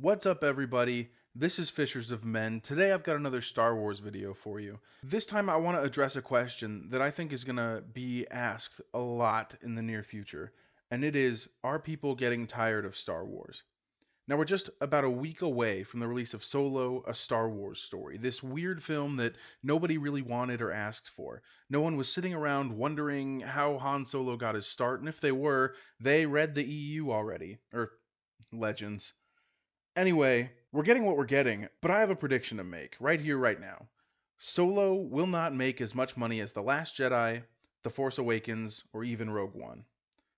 What's up, everybody? This is Fishers of Men. Today I've got another Star Wars video for you. This time I want to address a question that I think is going to be asked a lot in the near future, and it is, are people getting tired of Star Wars? Now we're just about a week away from the release of Solo, a Star Wars story, this weird film that nobody really wanted or asked for. No one was sitting around wondering how Han Solo got his start, and if they were, they read the EU already, or Legends. Anyway, we're getting what we're getting, but I have a prediction to make right here, right now. Solo will not make as much money as The Last Jedi, The Force Awakens, or even Rogue One.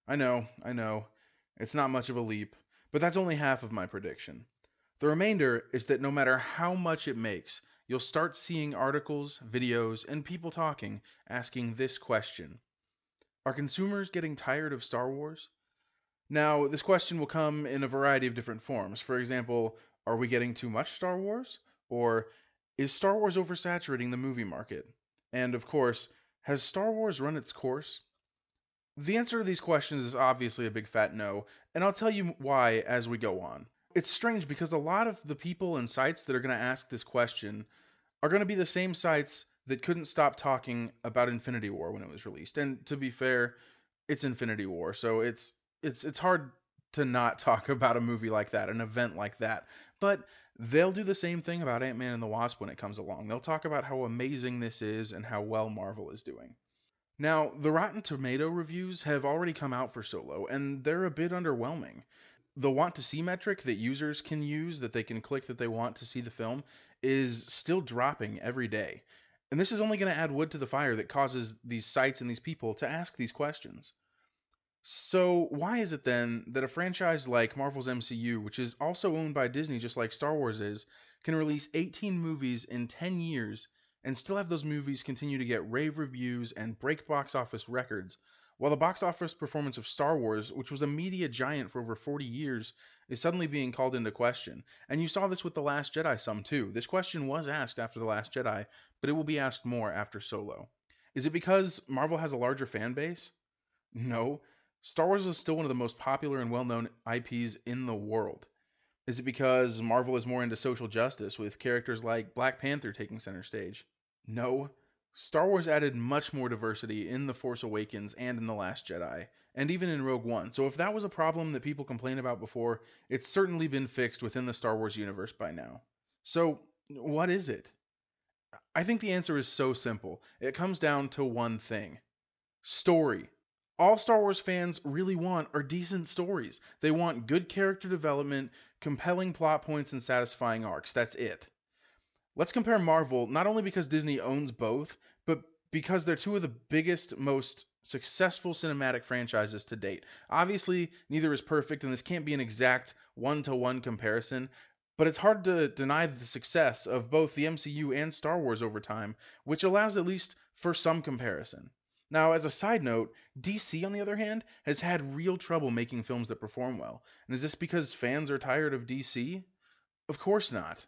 I know, it's not much of a leap, but that's only half of my prediction. The remainder is that no matter how much it makes, you'll start seeing articles, videos, and people talking asking this question. Are consumers getting tired of Star Wars? Now, this question will come in a variety of different forms. For example, are we getting too much Star Wars? Or is Star Wars oversaturating the movie market? And of course, has Star Wars run its course? The answer to these questions is obviously a big fat no, and I'll tell you why as we go on. It's strange because a lot of the people and sites that are going to ask this question are going to be the same sites that couldn't stop talking about Infinity War when it was released. And to be fair, it's Infinity War, so it's hard to not talk about a movie like that, an event like that. But they'll do the same thing about Ant-Man and the Wasp when it comes along. They'll talk about how amazing this is and how well Marvel is doing. Now, the Rotten Tomato reviews have already come out for Solo, and they're a bit underwhelming. The want to see metric that users can use, that they can click that they want to see the film, is still dropping every day. And this is only going to add wood to the fire that causes these sites and these people to ask these questions. So, why is it then that a franchise like Marvel's MCU, which is also owned by Disney just like Star Wars is, can release 18 movies in 10 years and still have those movies continue to get rave reviews and break box office records, while the box office performance of Star Wars, which was a media giant for over 40 years, is suddenly being called into question? And you saw this with The Last Jedi some too. This question was asked after The Last Jedi, but it will be asked more after Solo. Is it because Marvel has a larger fan base? No. Star Wars is still one of the most popular and well-known IPs in the world. Is it because Marvel is more into social justice, with characters like Black Panther taking center stage? No. Star Wars added much more diversity in The Force Awakens and in The Last Jedi, and even in Rogue One. So if that was a problem that people complained about before, it's certainly been fixed within the Star Wars universe by now. So, what is it? I think the answer is so simple. It comes down to one thing. Story. All Star Wars fans really want are decent stories. They want good character development, compelling plot points, and satisfying arcs. That's it. Let's compare Marvel, not only because Disney owns both, but because they're two of the biggest, most successful cinematic franchises to date. Obviously, neither is perfect, and this can't be an exact one-to-one comparison, but it's hard to deny the success of both the MCU and Star Wars over time, which allows at least for some comparison. Now, as a side note, DC, on the other hand, has had real trouble making films that perform well. And is this because fans are tired of DC? Of course not.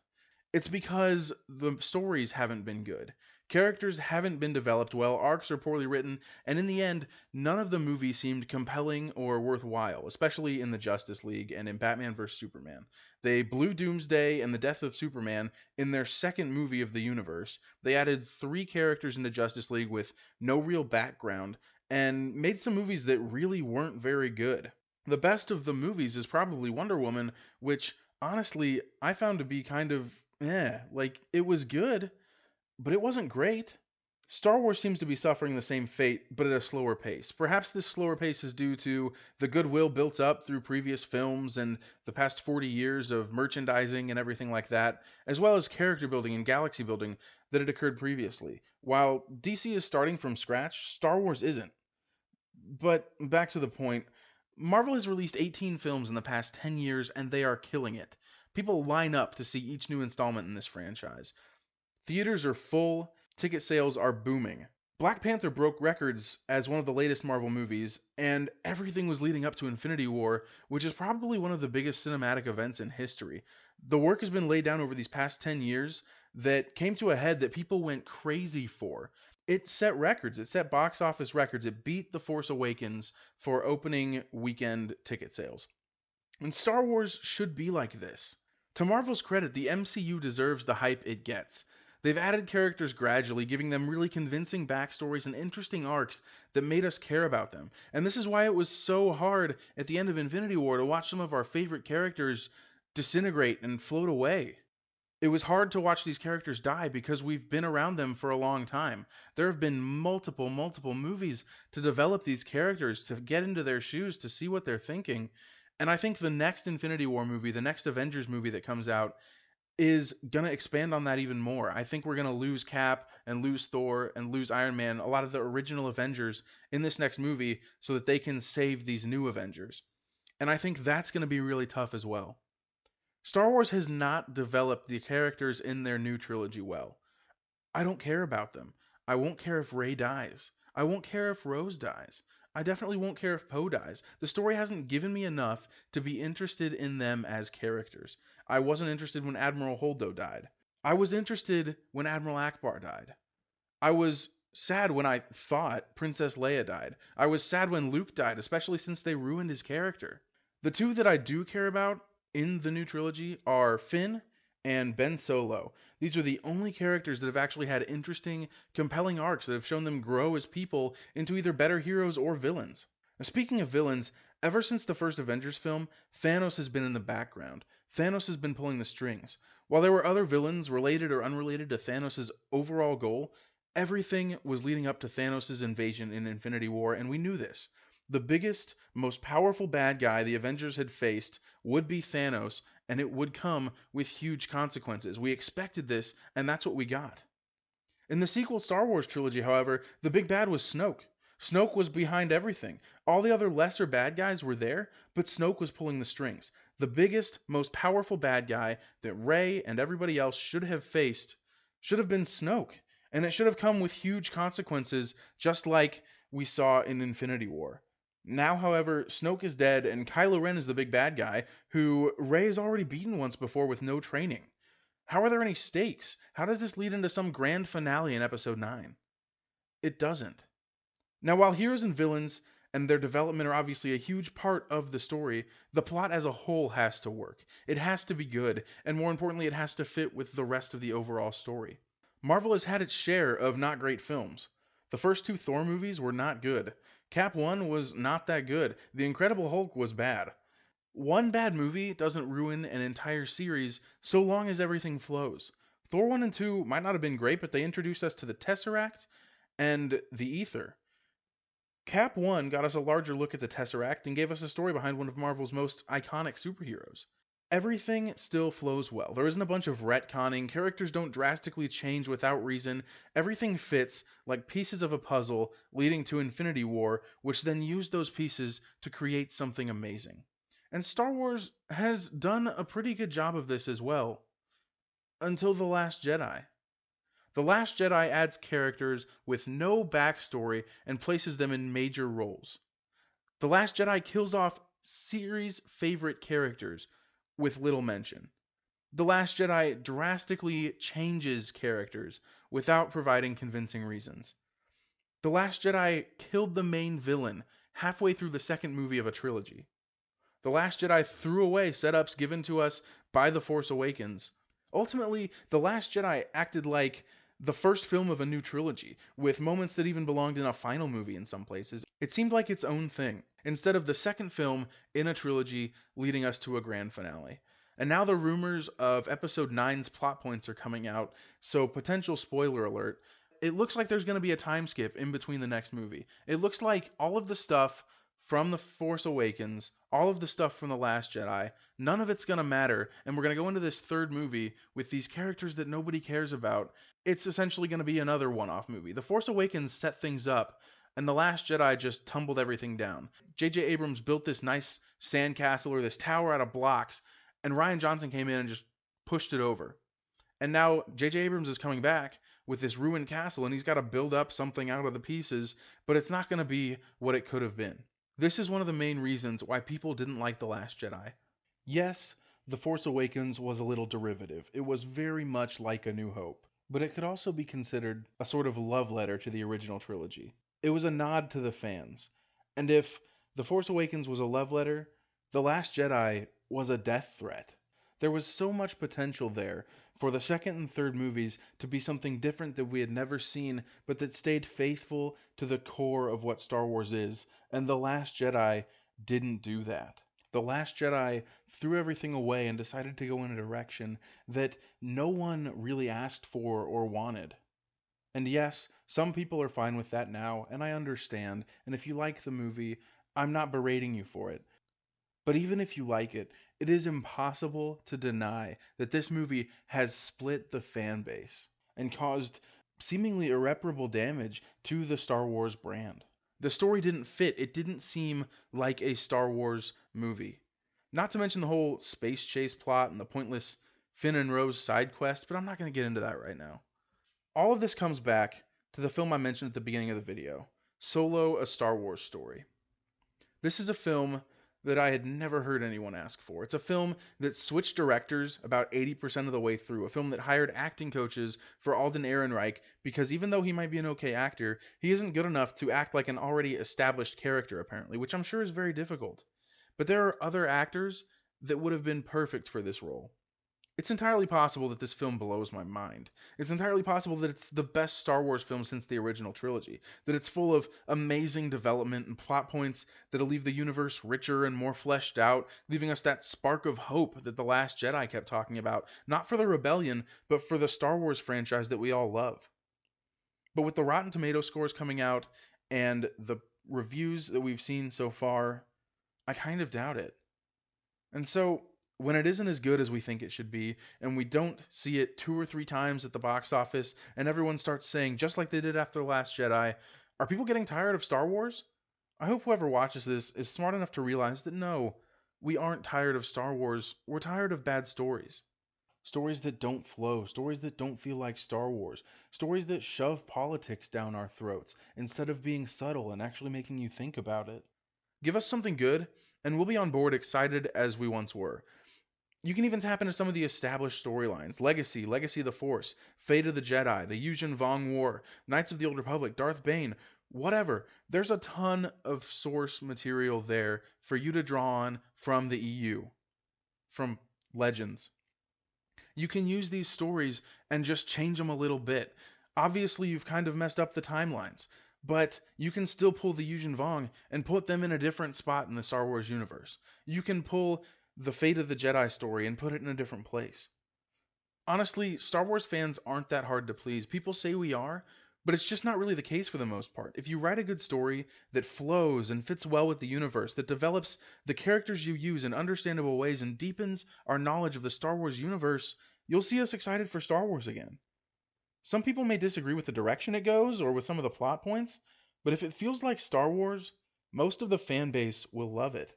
It's because the stories haven't been good. Characters haven't been developed well, arcs are poorly written, and in the end, none of the movies seemed compelling or worthwhile, especially in the Justice League and in Batman vs. Superman. They blew Doomsday and the death of Superman in their second movie of the universe. They added 3 characters into Justice League with no real background, and made some movies that really weren't very good. The best of the movies is probably Wonder Woman, which, honestly, I found to be kind of like, it was good, but it wasn't great. Star Wars seems to be suffering the same fate, but at a slower pace. Perhaps this slower pace is due to the goodwill built up through previous films and the past 40 years of merchandising and everything like that, as well as character building and galaxy building that had occurred previously. While DC is starting from scratch, Star Wars isn't. But back to the point, Marvel has released 18 films in the past 10 years, and they are killing it. People line up to see each new installment in this franchise. Theaters are full, ticket sales are booming. Black Panther broke records as one of the latest Marvel movies, and everything was leading up to Infinity War, which is probably one of the biggest cinematic events in history. The work has been laid down over these past 10 years that came to a head that people went crazy for. It set records, it set box office records, it beat The Force Awakens for opening weekend ticket sales. And Star Wars should be like this. To Marvel's credit, the MCU deserves the hype it gets. They've added characters gradually, giving them really convincing backstories and interesting arcs that made us care about them. And this is why it was so hard at the end of Infinity War to watch some of our favorite characters disintegrate and float away. It was hard to watch these characters die because we've been around them for a long time. There have been multiple movies to develop these characters, to get into their shoes, to see what they're thinking. And I think the next Infinity War movie, the next Avengers movie that comes out, is going to expand on that even more. I think we're going to lose Cap and lose Thor and lose Iron Man, a lot of the original Avengers in this next movie, so that they can save these new Avengers. And I think that's going to be really tough as well. Star Wars has not developed the characters in their new trilogy well. I don't care about them. I won't care if Rey dies. I won't care if Rose dies. I definitely won't care if Poe dies. The story hasn't given me enough to be interested in them as characters. I wasn't interested when Admiral Holdo died. I was interested when Admiral Akbar died. I was sad when I thought Princess Leia died. I was sad when Luke died, especially since they ruined his character. The two that I do care about in the new trilogy are Finn and Ben Solo. These are the only characters that have actually had interesting, compelling arcs that have shown them grow as people into either better heroes or villains. Now, speaking of villains, ever since the first Avengers film, Thanos has been in the background. Thanos has been pulling the strings. While there were other villains related or unrelated to Thanos' overall goal, everything was leading up to Thanos' invasion in Infinity War, and we knew this. The biggest, most powerful bad guy the Avengers had faced would be Thanos, and it would come with huge consequences. We expected this, and that's what we got. In the sequel Star Wars trilogy, however, the big bad was Snoke. Snoke was behind everything. All the other lesser bad guys were there, but Snoke was pulling the strings. The biggest, most powerful bad guy that Rey and everybody else should have faced should have been Snoke, and it should have come with huge consequences, just like we saw in Infinity War. Now, however, Snoke is dead, and Kylo Ren is the big bad guy, who Rey has already beaten once before with no training. How are there any stakes? How does this lead into some grand finale in Episode 9? It doesn't. Now, while heroes and villains and their development are obviously a huge part of the story, the plot as a whole has to work. It has to be good, and more importantly, it has to fit with the rest of the overall story. Marvel has had its share of not great films. The first two Thor movies were not good. Cap 1 was not that good. The Incredible Hulk was bad. One bad movie doesn't ruin an entire series so long as everything flows. Thor 1 and 2 might not have been great, but they introduced us to the Tesseract and the Ether. Cap 1 got us a larger look at the Tesseract and gave us a story behind one of Marvel's most iconic superheroes. Everything still flows well. There isn't a bunch of retconning, characters don't drastically change without reason, everything fits like pieces of a puzzle leading to Infinity War, which then used those pieces to create something amazing. And Star Wars has done a pretty good job of this as well, until The Last Jedi. The Last Jedi adds characters with no backstory and places them in major roles. The Last Jedi kills off series favorite characters with little mention. The Last Jedi drastically changes characters without providing convincing reasons. The Last Jedi killed the main villain halfway through the second movie of a trilogy. The Last Jedi threw away setups given to us by The Force Awakens. Ultimately, The Last Jedi acted like the first film of a new trilogy, with moments that even belonged in a final movie in some places. It seemed like its own thing, instead of the second film in a trilogy leading us to a grand finale. And now the rumors of Episode 9's plot points are coming out, so potential spoiler alert. It looks like there's going to be a time skip in between the next movie. It looks like all of the stuff from The Force Awakens, all of the stuff from The Last Jedi, none of it's going to matter, and we're going to go into this third movie with these characters that nobody cares about. It's essentially going to be another one-off movie. The Force Awakens set things up, and The Last Jedi just tumbled everything down. J.J. Abrams built this nice sandcastle or this tower out of blocks, and Rian Johnson came in and just pushed it over. And now J.J. Abrams is coming back with this ruined castle, and he's got to build up something out of the pieces, but it's not going to be what it could have been. This is one of the main reasons why people didn't like The Last Jedi. Yes, The Force Awakens was a little derivative. It was very much like A New Hope, but it could also be considered a sort of love letter to the original trilogy. It was a nod to the fans. And if The Force Awakens was a love letter, The Last Jedi was a death threat. There was so much potential there for the second and third movies to be something different that we had never seen, but that stayed faithful to the core of what Star Wars is, and The Last Jedi didn't do that. The Last Jedi threw everything away and decided to go in a direction that no one really asked for or wanted. And yes, some people are fine with that now, and I understand, and if you like the movie, I'm not berating you for it. But even if you like it, it is impossible to deny that this movie has split the fan base and caused seemingly irreparable damage to the Star Wars brand. The story didn't fit. It didn't seem like a Star Wars movie. Not to mention the whole space chase plot and the pointless Finn and Rose side quest, but I'm not going to get into that right now. All of this comes back to the film I mentioned at the beginning of the video, Solo: A Star Wars Story. This is a film that I had never heard anyone ask for. It's a film that switched directors about 80% of the way through. A film that hired acting coaches for Alden Ehrenreich because even though he might be an okay actor, he isn't good enough to act like an already established character, apparently, which I'm sure is very difficult. But there are other actors that would have been perfect for this role. It's entirely possible that this film blows my mind. It's entirely possible that it's the best Star Wars film since the original trilogy, that it's full of amazing development and plot points that'll leave the universe richer and more fleshed out, leaving us that spark of hope that The Last Jedi kept talking about, not for the rebellion, but for the Star Wars franchise that we all love. But with the Rotten Tomato scores coming out and the reviews that we've seen so far, I kind of doubt it. And so, when it isn't as good as we think it should be, and we don't see it 2 or 3 times at the box office, and everyone starts saying, just like they did after The Last Jedi, are people getting tired of Star Wars? I hope whoever watches this is smart enough to realize that no, we aren't tired of Star Wars, we're tired of bad stories. Stories that don't flow, stories that don't feel like Star Wars, stories that shove politics down our throats, instead of being subtle and actually making you think about it. Give us something good, and we'll be on board excited as we once were. You can even tap into some of the established storylines. Legacy, Legacy of the Force, Fate of the Jedi, the Yuzhan Vong War, Knights of the Old Republic, Darth Bane, whatever. There's a ton of source material there for you to draw on from the EU, from Legends. You can use these stories and just change them a little bit. Obviously, you've kind of messed up the timelines, but you can still pull the Yuzhan Vong and put them in a different spot in the Star Wars universe. You can pull the Fate of the Jedi story and put it in a different place. Honestly, Star Wars fans aren't that hard to please. People say we are, but it's just not really the case for the most part. If you write a good story that flows and fits well with the universe, that develops the characters you use in understandable ways and deepens our knowledge of the Star Wars universe, you'll see us excited for Star Wars again. Some people may disagree with the direction it goes or with some of the plot points, but if it feels like Star Wars, most of the fan base will love it.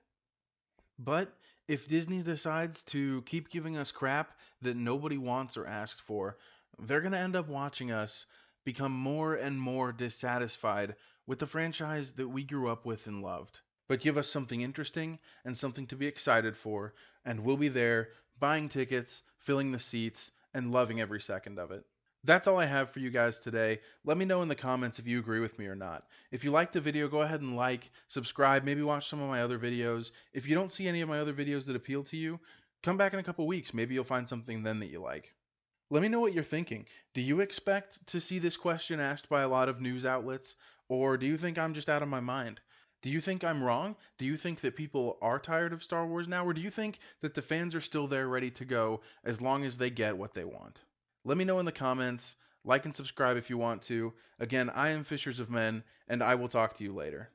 But if Disney decides to keep giving us crap that nobody wants or asked for, they're going to end up watching us become more and more dissatisfied with the franchise that we grew up with and loved. But give us something interesting and something to be excited for, and we'll be there buying tickets, filling the seats, and loving every second of it. That's all I have for you guys today. Let me know in the comments if you agree with me or not. If you liked the video, go ahead and like, subscribe, maybe watch some of my other videos. If you don't see any of my other videos that appeal to you, come back in a couple weeks. Maybe you'll find something then that you like. Let me know what you're thinking. Do you expect to see this question asked by a lot of news outlets, or do you think I'm just out of my mind? Do you think I'm wrong? Do you think that people are tired of Star Wars now, or do you think that the fans are still there ready to go as long as they get what they want? Let me know in the comments. Like and subscribe if you want to. Again, I am Fishers of Men, and I will talk to you later.